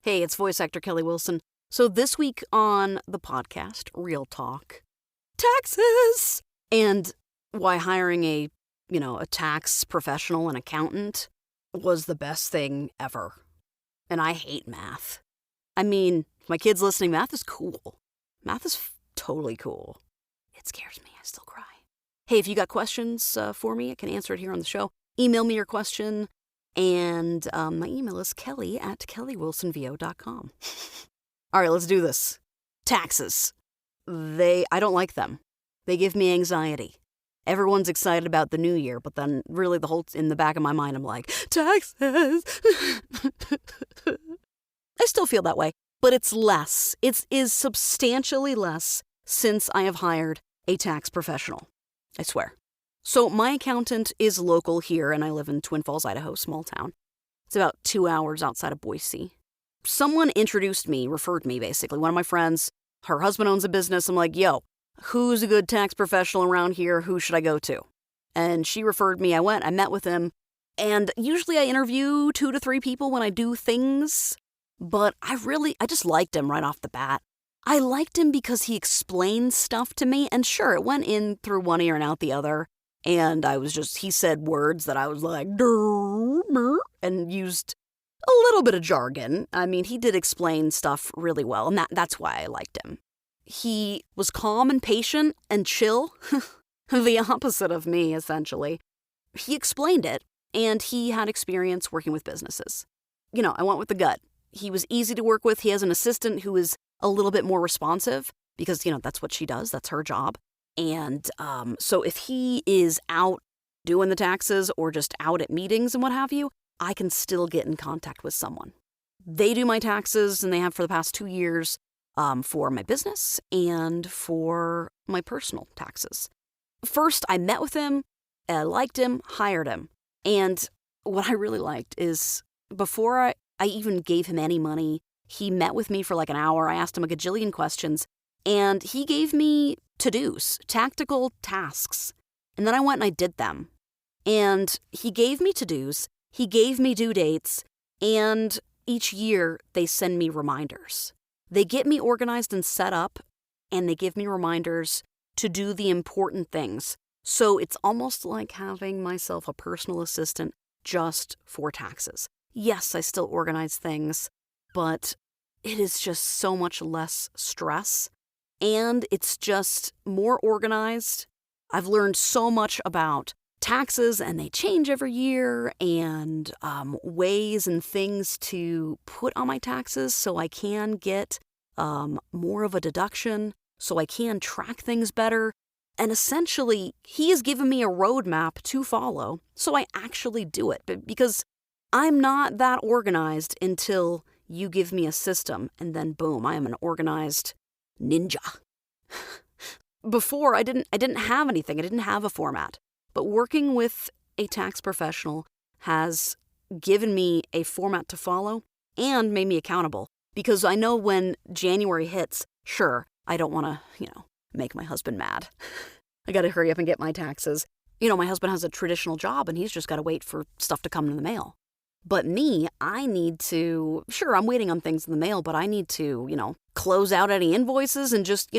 Hey, it's voice actor Kelly Wilson. So this week on the podcast, Real Talk, taxes, and why hiring a tax professional, an accountant, was the best thing ever. And I hate math. I mean, my kids listening, math is cool. Math is totally cool. It scares me. I still cry. Hey, if you got questions for me, I can answer it here on the show. Email me your question. And my email is kelly@kellywilsonvo.com. All right, let's do this. Taxes. I don't like them. They give me anxiety. Everyone's excited about the new year, but then really in the back of my mind, I'm like, taxes. I still feel that way, but it's less. It is substantially less since I have hired a tax professional. I swear. So my accountant is local here, and I live in Twin Falls, Idaho, small town. It's about 2 hours outside of Boise. Someone referred me basically. One of my friends, her husband owns a business. I'm like, yo, who's a good tax professional around here? Who should I go to? And she referred me. I met with him. And usually I interview 2 to 3 people when I do things. But I just liked him right off the bat. I liked him because he explained stuff to me. And sure, it went in through one ear and out the other. And he said words that I was like, and used a little bit of jargon. I mean, he did explain stuff really well, and that's why I liked him. He was calm and patient and chill, the opposite of me, essentially. He explained it, and he had experience working with businesses. I went with the gut. He was easy to work with. He has an assistant who is a little bit more responsive because, that's what she does. That's her job. And so if he is out doing the taxes or just out at meetings and what have you, I can still get in contact with someone. They do my taxes, and they have for the past 2 years for my business and for my personal taxes. First, I met with him, I liked him, hired him. And what I really liked is before I even gave him any money, he met with me for like an hour. I asked him a gajillion questions, and he gave me to-dos, tactical tasks. And then I went and I did them. And he gave me to-dos, he gave me due dates, and each year they send me reminders. They get me organized and set up, and they give me reminders to do the important things. So it's almost like having myself a personal assistant just for taxes. Yes, I still organize things, but it is just so much less stress. And it's just more organized. I've learned so much about taxes, and they change every year, and ways and things to put on my taxes so I can get more of a deduction, so I can track things better. And essentially, he has given me a roadmap to follow, so I actually do it. Because I'm not that organized until you give me a system, and then boom, I am an organized ninja. Before, I didn't have anything. I didn't have a format. But working with a tax professional has given me a format to follow and made me accountable. Because I know when January hits, sure, I don't want to, make my husband mad. I got to hurry up and get my taxes. My husband has a traditional job, and he's just got to wait for stuff to come in the mail. But me, I need to, sure, I'm waiting on things in the mail, but I need to, close out any invoices and just,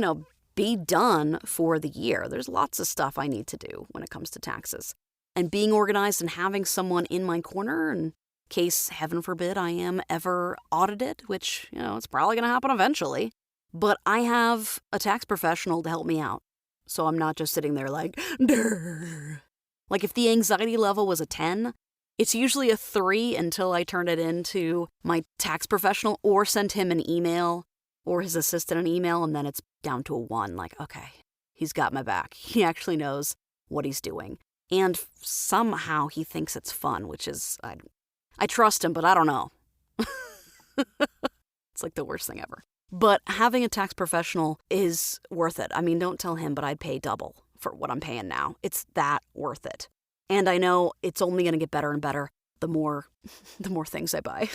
be done for the year. There's lots of stuff I need to do when it comes to taxes. And being organized and having someone in my corner in case, heaven forbid, I am ever audited, which, it's probably going to happen eventually. But I have a tax professional to help me out. So I'm not just sitting there like, Durr. Like if the anxiety level was a 10, it's usually a 3 until I turn it into my tax professional or send him an email or his assistant an email, and then it's down to a 1. Like, okay, he's got my back. He actually knows what he's doing. And somehow he thinks it's fun, which is, I trust him, but I don't know. It's like the worst thing ever. But having a tax professional is worth it. I mean, don't tell him, but I'd pay double for what I'm paying now. It's that worth it. And I know it's only going to get better and better the more things I buy.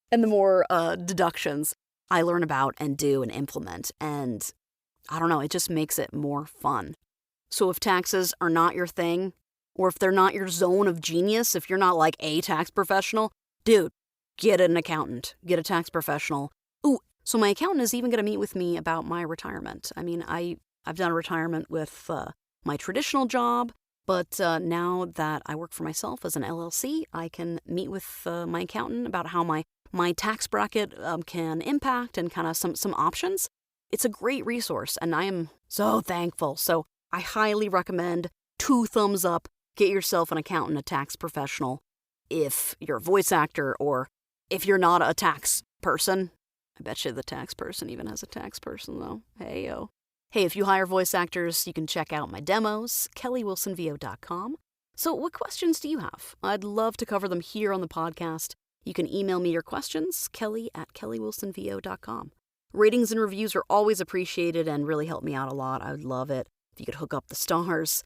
And the more deductions I learn about and do and implement. And I don't know, it just makes it more fun. So if taxes are not your thing, or if they're not your zone of genius, if you're not like a tax professional, dude, get an accountant, get a tax professional. Ooh, so my accountant is even going to meet with me about my retirement. I mean, I've done a retirement with my traditional job, but now that I work for myself as an LLC, I can meet with my accountant about how my tax bracket can impact and kind of some options. It's a great resource, and I am so thankful. So I highly recommend 2 thumbs up. Get yourself an accountant, a tax professional. If you're a voice actor or if you're not a tax person. I bet you the tax person even has a tax person, though. Hey, if you hire voice actors, you can check out my demos, kellywilsonvo.com. So what questions do you have? I'd love to cover them here on the podcast. You can email me your questions, kelly@kellywilsonvo.com. Ratings and reviews are always appreciated and really help me out a lot. I would love it if you could hook up the stars.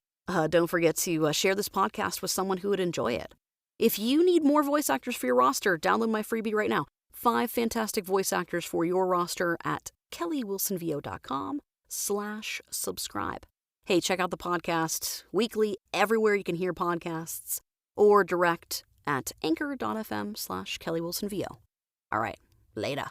Don't forget to share this podcast with someone who would enjoy it. If you need more voice actors for your roster, download my freebie right now. 5 fantastic voice actors for your roster at kellywilsonvo.com/subscribe. Hey, check out the podcast weekly everywhere you can hear podcasts or direct at anchor.fm/kellywilsonvo. All right, later.